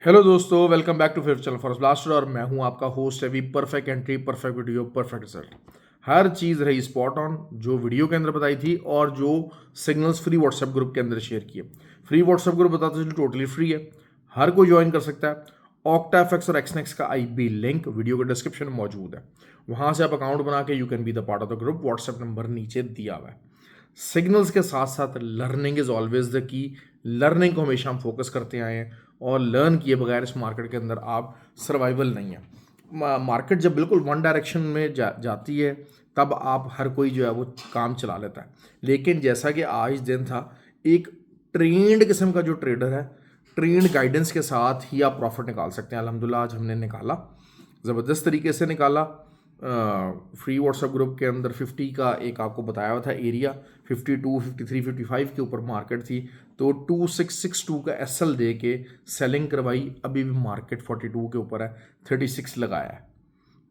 Hello दोस्तों, welcome back to fifth channel for blaster और मैं हूं आपका host Abhi. Perfect entry, perfect video, perfect result. हर चीज़ रही स्पॉट ऑन जो वीडियो के अंदर बताई थी और जो सिग्नल्स फ्री व्हाट्सएप ग्रुप के अंदर शेयर किए। फ्री व्हाट्सएप ग्रुप बताते चलो टोटली फ्री है, हर कोई ज्वाइन कर सकता है। ऑक्टाफेक्स और एक्सनेक्स का आईबी लिंक वीडियो के डिस्क्रिप्शन में मौजूद है, वहां से आप अकाउंट बना के you can be the part of the group. WhatsApp number नीचे दिया हुआ है। सिग्नल्स के साथ साथ learning is always the key. Learning को हमेशा हम फोकस करते आए हैं और लर्न किए बगैर इस मार्केट के अंदर आप सर्वाइवल नहीं है। मार्केट जब बिल्कुल वन डायरेक्शन में जाती है तब आप हर कोई जो है वो काम चला लेता है। लेकिन जैसा कि आज दिन था, एक ट्रेंड किस्म का जो ट्रेडर है, ट्रेंड गाइडेंस के साथ ही आप प्रॉफिट निकाल सकते हैं। अल्हम्दुलिल्लाह आज हमने निकाला, ज़बरदस्त तरीके से निकाला। फ्री व्हाट्सएप ग्रुप के अंदर 50 का एक आपको बताया हुआ था एरिया, 52, 53, 55 के ऊपर मार्केट थी, तो 2662 का एसएल दे के सेलिंग करवाई। अभी भी मार्केट 42 के ऊपर है, 36 लगाया है,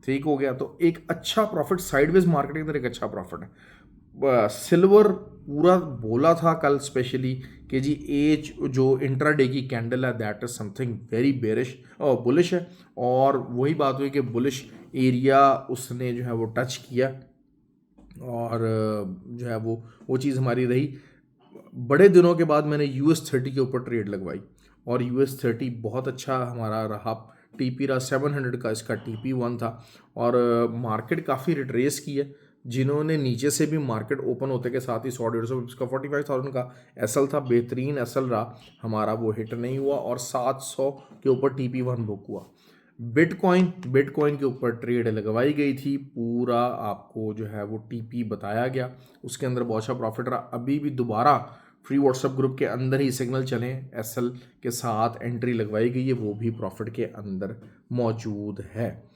ठीक हो गया। तो एक अच्छा प्रॉफिट, साइडवेज मार्केट के अंदर एक अच्छा प्रॉफिट है। सिल्वर पूरा बोला था कल स्पेशली कि जी एज जो इंट्राडे की कैंडल है that is something very bearish और बुलिश है, और वही बात हुई कि बुलिश एरिया उसने जो है वो टच किया और जो है वो चीज़ हमारी रही। बड़े दिनों के बाद मैंने US30 के ऊपर ट्रेड लगवाई और US30 बहुत अच्छा हमारा रहा। टीपी रहा 700 का, इसका TP1 था और मार्केट काफ़ी रिट्रेस की है। जिन्होंने नीचे से भी मार्केट ओपन होते के साथ ही 100-150 का 45,000 का एसएल था, बेहतरीन एसएल रहा हमारा, वो हिट नहीं हुआ और 700 के ऊपर TP1 बुक हुआ। बिटकॉइन के ऊपर ट्रेड लगवाई गई थी, पूरा आपको जो है वो टीपी बताया गया, उसके अंदर बहुत अच्छा प्रॉफिट रहा। अभी भी दोबारा फ्री व्हाट्सएप ग्रुप के अंदर ही सिग्नल चले, एसएल के साथ एंट्री लगवाई गई है, वो भी प्रॉफिट के अंदर मौजूद है।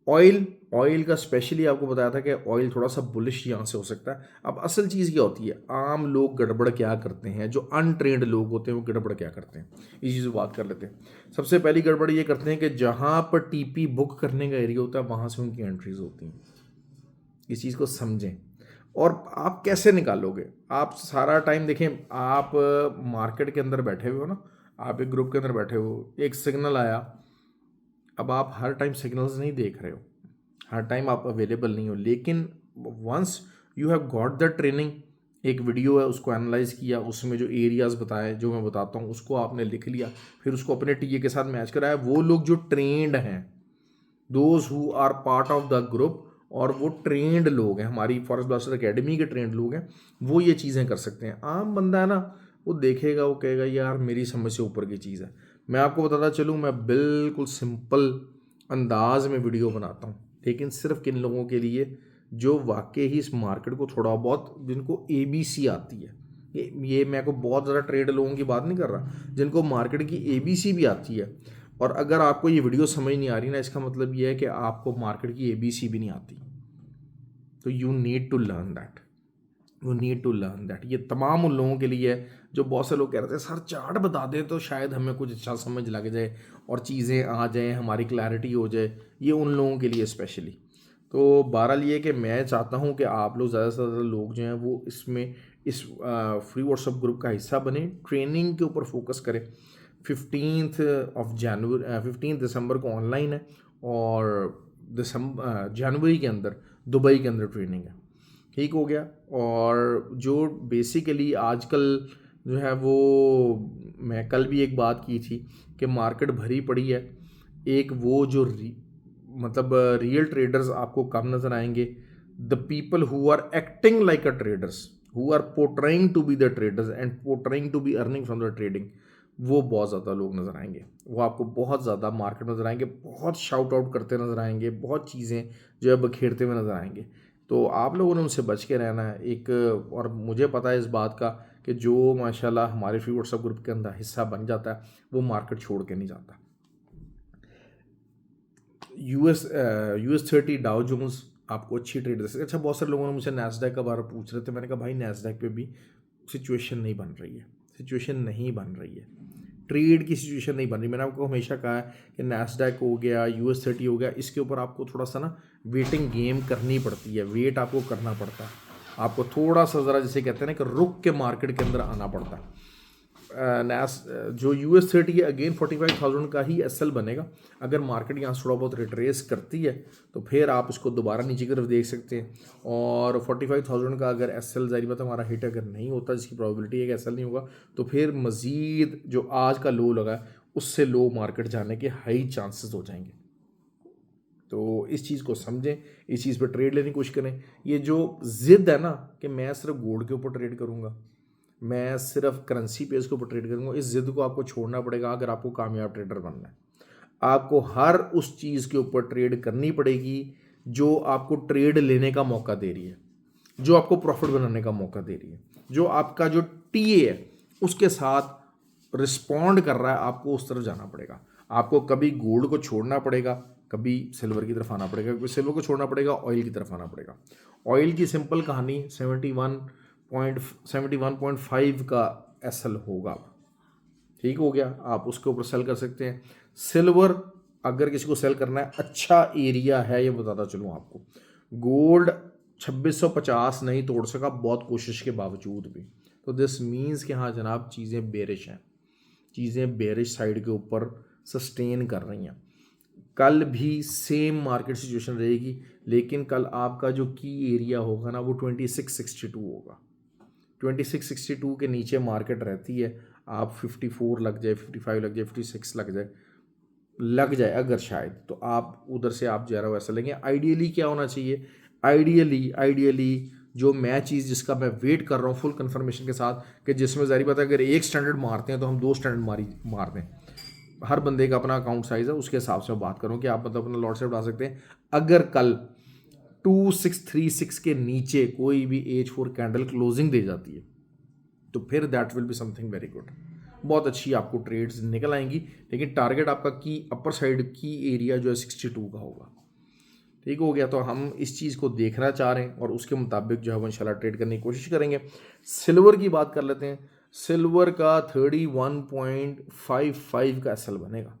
ऑयल का स्पेशली आपको बताया था कि ऑयल थोड़ा सा बुलिश यहाँ से हो सकता है। अब असल चीज़ क्या होती है, आम लोग गड़बड़ क्या करते हैं, जो अनट्रेंड लोग होते हैं वो गड़बड़ क्या करते हैं, इस चीज़ बात कर लेते हैं। सबसे पहली गड़बड़ ये करते हैं कि जहाँ पर टीपी बुक करने का एरिया होता है वहाँ से उनकी एंट्रीज होती हैं। इस चीज़ को समझें। और आप कैसे निकालोगे, आप सारा टाइम देखें, आप मार्केट के अंदर बैठे हुए हो ना, आप एक ग्रुप के अंदर बैठे हो, एक सिग्नल आया। अब आप हर टाइम सिग्नल्स नहीं देख रहे हो, हर टाइम आप अवेलेबल नहीं हो, लेकिन once you have got the training, एक वीडियो है उसको एनालाइज किया, उसमें जो एरियाज बताए जो मैं बताता हूँ उसको आपने लिख लिया, फिर उसको अपने टीए के साथ मैच कराया। वो लोग जो ट्रेंड हैं, those who are part of the group, और वो ट्रेंड लोग हैं, हमारी फॉरेस्ट ब्लास्टर अकेडमी के ट्रेंड लोग हैं, वो ये चीज़ें कर सकते हैं। आम बंदा है ना, वो देखेगा, वो कहेगा यार मेरी समझ से ऊपर की चीज़ है। मैं आपको बताता चलूँ, मैं बिल्कुल सिंपल अंदाज में वीडियो बनाता हूँ, लेकिन सिर्फ किन लोगों के लिए जो वाकई ही इस मार्केट को थोड़ा बहुत, जिनको ABC आती है। ये मैं को बहुत ज़्यादा ट्रेड लोगों की बात नहीं कर रहा, जिनको मार्केट की ABC भी आती है। और अगर आपको ये वीडियो समझ नहीं आ रही ना, इसका मतलब ये है कि आपको मार्केट की ABC भी नहीं आती। तो you need to learn that, you need to learn that. ये तमाम उन लोगों के लिए है जो बहुत से लोग कह रहे थे सर चार्ट बता दें तो शायद हमें कुछ अच्छा समझ लग जाए और चीज़ें आ जाएँ, हमारी क्लैरिटी हो जाए। ये उन लोगों के लिए स्पेशली। तो बहरहाल ये कि मैं चाहता हूँ कि आप लोग ज़्यादा से ज़्यादा लोग जो हैं वो इसमें इस फ्री व्हाट्सएप ग्रुप का हिस्सा बने, ट्रेनिंग के ऊपर फोकस करें। 15 दिसंबर को ऑनलाइन है और जनवरी के अंदर दुबई के अंदर ट्रेनिंग है, ठीक हो गया। और जो बेसिकली आजकल जो है वो, मैं कल भी एक बात की थी कि मार्केट भरी पड़ी है। एक वो जो मतलब रियल ट्रेडर्स आपको कम नज़र आएंगे। The people who are acting like a traders, who are portraying to be the traders and portraying to be earning from the trading, वो बहुत ज़्यादा लोग नज़र आएंगे। वो आपको बहुत ज़्यादा मार्केट में नज़र आएंगे, बहुत शाउट आउट करते नज़र आएंगे, बहुत चीज़ें जो है बखेरते हुए नज़र आएंगे। तो आप लोगों ने उनसे बच के रहना है एक। और मुझे पता है इस बात का कि जो माशाल्लाह हमारे फ्री व्हाट्सएप ग्रुप के अंदर हिस्सा बन जाता है वो मार्केट छोड़ के नहीं जाता। US30 डाउ जोन्स आपको अच्छी ट्रेड दे सकती। अच्छा, बहुत सारे लोगों ने मुझे नैस्डैक का बारे में पूछ रहे थे, मैंने कहा भाई नैस्डैक पे भी सिचुएशन नहीं बन रही है, सिचुएशन नहीं बन रही है, ट्रेड की सिचुएशन नहीं बन रही। मैंने आपको हमेशा कहा है कि नैस्डैक हो गया, US30 हो गया, इसके ऊपर आपको थोड़ा सा ना वेटिंग गेम करनी पड़ती है, वेट आपको करना पड़ता है, आपको थोड़ा सा ज़रा जिसे कहते हैं ना कि रुक के मार्केट के अंदर आना पड़ता है। जो US30 है अगेन 45,000 का ही एसएल बनेगा। अगर मार्केट यहाँ से थोड़ा बहुत रिट्रेस करती है तो फिर आप इसको दोबारा नीचे की तरफ देख सकते हैं। और 45,000 का अगर एसएल जारी बात हमारा हिट अगर नहीं होता, जिसकी प्रोबेबिलिटी है कि एसएल नहीं होगा, तो फिर मज़ीद जो आज का लो लगा है उससे लो मार्केट जाने के हाई चांसेस हो जाएंगे। तो इस चीज़ को समझें, इस चीज़ पर ट्रेड लेने की कोशिश करें। ये जो ज़िद है ना कि मैं सिर्फ गोल्ड के ऊपर ट्रेड करूँगा, मैं सिर्फ करेंसी पेज के ऊपर ट्रेड करूँगा, इस ज़िद को आपको छोड़ना पड़ेगा अगर आपको कामयाब ट्रेडर बनना है। आपको हर उस चीज़ के ऊपर ट्रेड करनी पड़ेगी जो आपको ट्रेड लेने का मौका दे रही है, जो आपको प्रॉफिट बनाने का मौका दे रही है, जो आपका जो टीए है उसके साथ रिस्पॉन्ड कर रहा है, आपको उस तरफ जाना पड़ेगा। आपको कभी गोल्ड को छोड़ना पड़ेगा, कभी सिल्वर की तरफ आना पड़ेगा, कभी सिल्वर को छोड़ना पड़ेगा, ऑयल की तरफ आना पड़ेगा। ऑयल की सिंपल कहानी 71.5 का एसएल होगा, ठीक हो गया, आप उसके ऊपर सेल कर सकते हैं। सिल्वर अगर किसी को सेल करना है, अच्छा एरिया है ये बताता चलूँ आपको। गोल्ड 2650 नहीं तोड़ सका बहुत कोशिश के बावजूद भी, तो दिस मीन्स कि हाँ जनाब चीज़ें बेरिश हैं, चीज़ें बेरिश साइड के ऊपर सस्टेन कर रही हैं। कल भी सेम मार्केट सिचुएशन रहेगी, लेकिन कल आपका जो की एरिया होगा ना वो 2662 होगा। 2662 के नीचे मार्केट रहती है, आप 54 लग जाए, 55 लग जाए, 56 लग जाए अगर शायद, तो आप उधर से आप जा रहे हो ऐसा लेंगे। आइडियली क्या होना चाहिए, आइडियली जो मैं चीज़ जिसका मैं वेट कर रहा हूँ फुल कंफर्मेशन के साथ, कि जिसमें जारी बात है अगर एक स्टैंडर्ड मारते हैं तो हम 2 स्टैंडर्ड मार दें। हर बंदे का अपना अकाउंट साइज़ है, उसके हिसाब से बात करूँ कि आप मतलब अपना लॉट से उठा सकते हैं। अगर कल 2636 के नीचे कोई भी H4 कैंडल क्लोजिंग दे जाती है तो फिर that will be something very good, बहुत अच्छी आपको ट्रेड्स निकल आएंगी। लेकिन टारगेट आपका की अपर साइड की एरिया जो है 62 का होगा, ठीक हो गया। तो हम इस चीज़ को देखना चाह रहे हैं और उसके मुताबिक जो है वो इंशाल्लाह ट्रेड करने की कोशिश करेंगे। सिल्वर की बात कर लेते हैं। सिल्वर का 31.55 का एसएल बनेगा।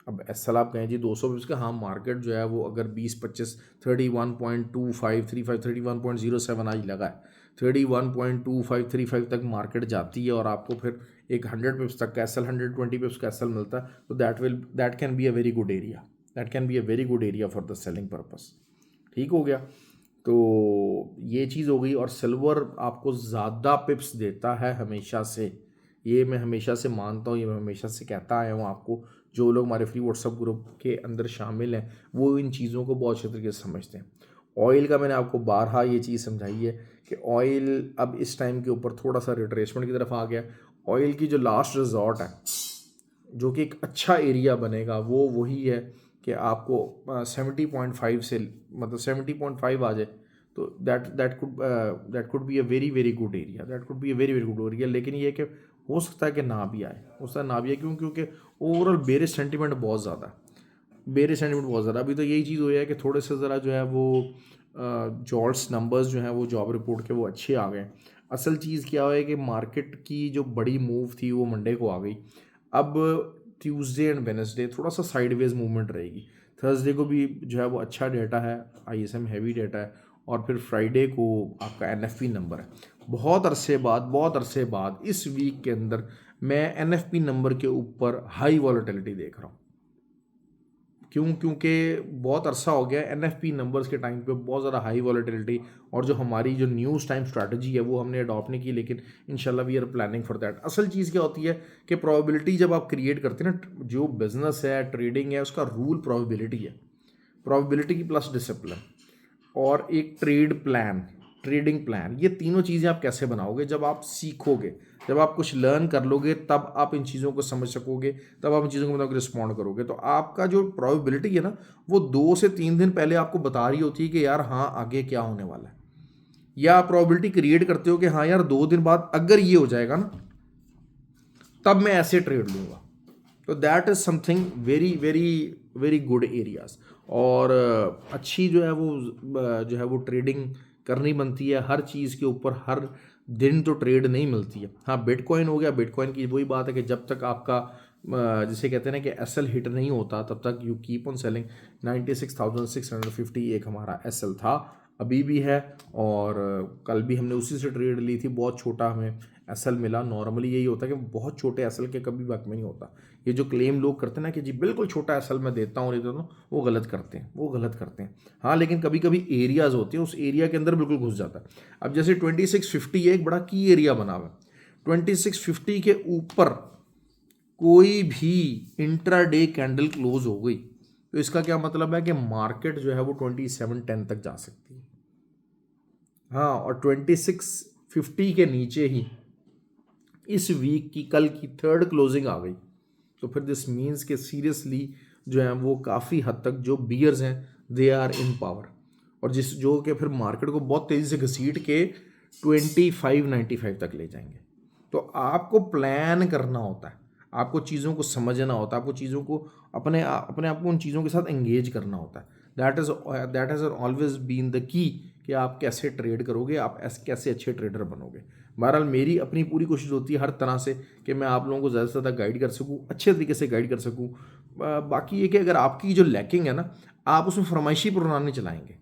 अब एसएल आप कहें जी 200 पिप्स का, हाँ मार्केट जो है वो अगर 20-25 31.25 35 31.07 आज लगा है, 31.25 35 तक मार्केट जाती है और आपको फिर एक 100 पिप्स तक का एसएल 120 पिप्स का एसएल मिलता है, तो that can be a very good area, that can be a very good area for the selling purpose, ठीक हो गया। तो ये चीज़ हो गई। और सिल्वर आपको ज़्यादा पिप्स देता है हमेशा से, ये मैं हमेशा से मानता हूँ, ये मैं हमेशा से कहता आया हूँ आपको। जो लोग हमारे फ्री व्हाट्सएप ग्रुप के अंदर शामिल हैं वो इन चीज़ों को बहुत अच्छे तरीके से समझते हैं। ऑयल का मैंने आपको बारहा ये चीज़ समझाई है कि ऑयल अब इस टाइम के ऊपर थोड़ा सा रिट्रेसमेंट की तरफ आ गया। ऑयल की जो लास्ट रिजॉर्ट है, जो कि एक अच्छा एरिया बनेगा, वो वही है कि आपको 70.5 से मतलब 70.5 आ जाए तो that could be a very very good area, that could be a very very good area. लेकिन ये कि हो सकता है कि ना भी आए, हो सकता है ना भी आए, क्योंकि ओवरऑल बेरिश सेंटीमेंट बहुत ज़्यादा है, बेरिश सेंटीमेंट बहुत ज़्यादा। अभी तो यही चीज़ हो है कि थोड़े से ज़रा जो है वो जॉल्ट्स नंबर्स जो हैं वो जॉब रिपोर्ट के वो अच्छे आ गए। असल चीज़ क्या है कि मार्केट की जो बड़ी मूव थी वो मंडे को आ गई। अब ट्यूसडे एंड वेडनेसडे थोड़ा सा साइडवेज मूवमेंट रहेगी। थर्सडे को भी जो है वो अच्छा डेटा है, आईएसएम हैवी डेटा है, और फिर फ्राइडे को आपका एनएफपी नंबर है। बहुत अरसे बाद इस वीक के अंदर मैं एनएफपी नंबर के ऊपर हाई वॉलेटिलिटी देख रहा हूँ। क्योंकि बहुत अरसा हो गया एनएफपी नंबर्स के टाइम पे बहुत ज़्यादा हाई वॉलेटिलिटी, और जो हमारी जो न्यूज़ टाइम स्ट्रैटेजी है वो हमने अडॉप्ट नहीं की, लेकिन इंशाल्लाह we are planning for that. असल चीज़ क्या होती है कि प्रोबेबिलिटी जब आप क्रिएट करते हैं ना, जो बिजनेस है ट्रेडिंग है उसका रूल प्रोबेबिलिटी है, प्रोबेबिलिटी की प्लस डिसिप्लिन और एक ट्रेडिंग प्लान, ये तीनों चीज़ें आप कैसे बनाओगे? जब आप सीखोगे, जब आप कुछ लर्न कर लोगे, तब आप इन चीज़ों को समझ सकोगे, तब आप इन चीज़ों को मतलब रिस्पॉन्ड करोगे। तो आपका जो प्रोबेबिलिटी है ना, वो 2 से 3 दिन पहले आपको बता रही होती है कि यार हाँ आगे क्या होने वाला है, या आप प्रोबेबिलिटी क्रिएट करते हो कि हाँ यार 2 दिन बाद अगर ये हो जाएगा ना तब मैं ऐसे ट्रेड लूँगा। तो that is something very very very good areas. और अच्छी जो है वो ट्रेडिंग करनी बनती है हर चीज़ के ऊपर, हर दिन तो ट्रेड नहीं मिलती है। हाँ बिटकॉइन हो गया, बिटकॉइन की वही बात है कि जब तक आपका जिसे कहते हैं ना कि एसएल हिट नहीं होता तब तक यू कीप ऑन सेलिंग। 96,650 एक हमारा एसएल था, अभी भी है, और कल भी हमने उसी से ट्रेड ली थी, बहुत छोटा हमें एसएल मिला। नॉर्मली यही होता है कि बहुत छोटे एसएल के कभी वक्त में नहीं होता। ये जो क्लेम लोग करते हैं ना कि जी बिल्कुल छोटा एसएल मैं देता हूँ, वो गलत करते हैं, वो गलत करते हैं। हाँ, लेकिन कभी कभी एरियाज होते हैं, उस एरिया के अंदर बिल्कुल घुस जाता है। अब जैसे 2650 एक बड़ा की एरिया बना हुआ है, 2650 के ऊपर कोई भी इंट्राडे कैंडल क्लोज हो गई तो इसका क्या मतलब है कि मार्केट जो है वो 2710 तक जा सकती है। हाँ, और 2650 के नीचे ही इस वीक की कल की थर्ड क्लोजिंग आ गई तो फिर दिस मीन्स के सीरियसली जो है वो काफ़ी हद तक जो बियर्स हैं दे आर इन पावर, और जिस जो कि फिर मार्केट को बहुत तेज़ी से घसीट के 2595 तक ले जाएंगे। तो आपको प्लान करना होता है, आपको चीज़ों को समझना होता है, आपको चीज़ों को अपने आप को उन चीज़ों के साथ एंगेज करना होता है। That has always been the key कि आप कैसे ट्रेड करोगे, आप कैसे अच्छे ट्रेडर बनोगे। बहरहाल मेरी अपनी पूरी कोशिश होती है हर तरह से कि मैं आप लोगों को ज़्यादा से ज़्यादा गाइड कर सकूँ, अच्छे तरीके से गाइड कर सकूँ। बाकी ये कि अगर आपकी जो लैकिंग है ना, आप उसमें फरमाइशी प्रोग्राम नहीं चलाएंगे,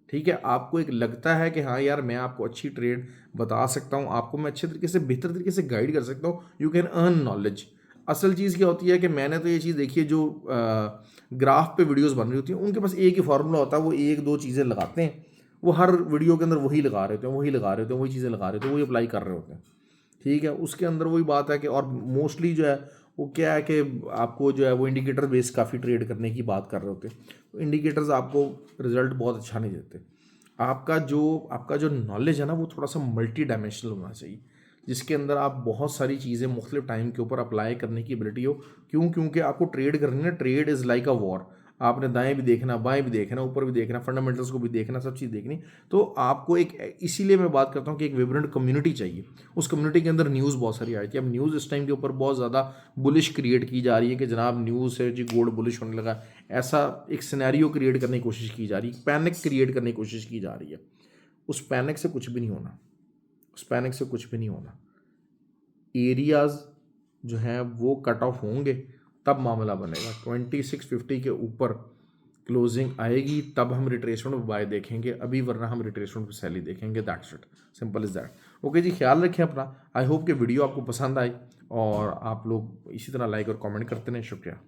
ठीक है। आपको एक लगता है कि हाँ यार मैं आपको अच्छी ट्रेड बता सकता हूँ, आपको मैं अच्छे तरीके से बेहतर तरीके से गाइड कर सकता हूँ, यू कैन अर्न नॉलेज। असल चीज़ क्या होती है कि मैंने तो ये चीज़ देखी है, जो ग्राफ पे वीडियोस बन रही होती हैं उनके पास एक ही फार्मूला होता है, वो एक दो चीज़ें लगाते हैं, वो हर वीडियो के अंदर वही लगा रहे होते हैं, वही लगा रहे होते हैं, वही चीज़ें लगा रहे होते हैं, वही अप्लाई कर रहे होते हैं, ठीक है। उसके अंदर वही बात है कि और मोस्टली जो है वो क्या है कि आपको जो है वो इंडिकेटर बेस काफ़ी ट्रेड करने की बात कर रहे होते हैं, तो इंडिकेटर्स आपको रिजल्ट बहुत अच्छा नहीं देते। आपका जो नॉलेज है ना वो थोड़ा सा मल्टी डायमेंशनल होना चाहिए, जिसके अंदर आप बहुत सारी चीज़ें मुख्तलिफ टाइम के ऊपर अप्लाई करने की एबिलिटी हो। क्यों? क्योंकि आपको ट्रेड करनी है, trade is like a war. आपने दाएं भी देखना, बाएं भी देखना, ऊपर भी देखना, फंडामेंटल्स को भी देखना, सब चीज़ देखनी। तो आपको एक, इसीलिए मैं बात करता हूँ कि एक विब्रेंट कम्युनिटी चाहिए। उस कम्युनिटी के अंदर न्यूज़ बहुत सारी आई थी। अब न्यूज़ इस टाइम के ऊपर बहुत ज़्यादा बुलिश क्रिएट की जा रही है कि जनाब न्यूज़ से जी गोल्ड बुलिश होने लगा, ऐसा एक सिनेरियो क्रिएट करने की कोशिश की जा रही है, पैनिक क्रिएट करने की कोशिश की जा रही है। उस पैनिक से कुछ भी नहीं होना, उस पैनिक से कुछ भी नहीं होना। एरियाज़ जो हैं वो कट ऑफ होंगे तब मामला बनेगा। 2650 के ऊपर क्लोजिंग आएगी तब हम रिट्रेसमेंट बाय देखेंगे, अभी वरना हम रिट्रेसमेंट सेल ही देखेंगे। That's it, simple is that. Okay जी, ख्याल रखें अपना। आई होप कि वीडियो आपको पसंद आई और आप लोग इसी तरह लाइक और कमेंट करते रहें। शुक्रिया।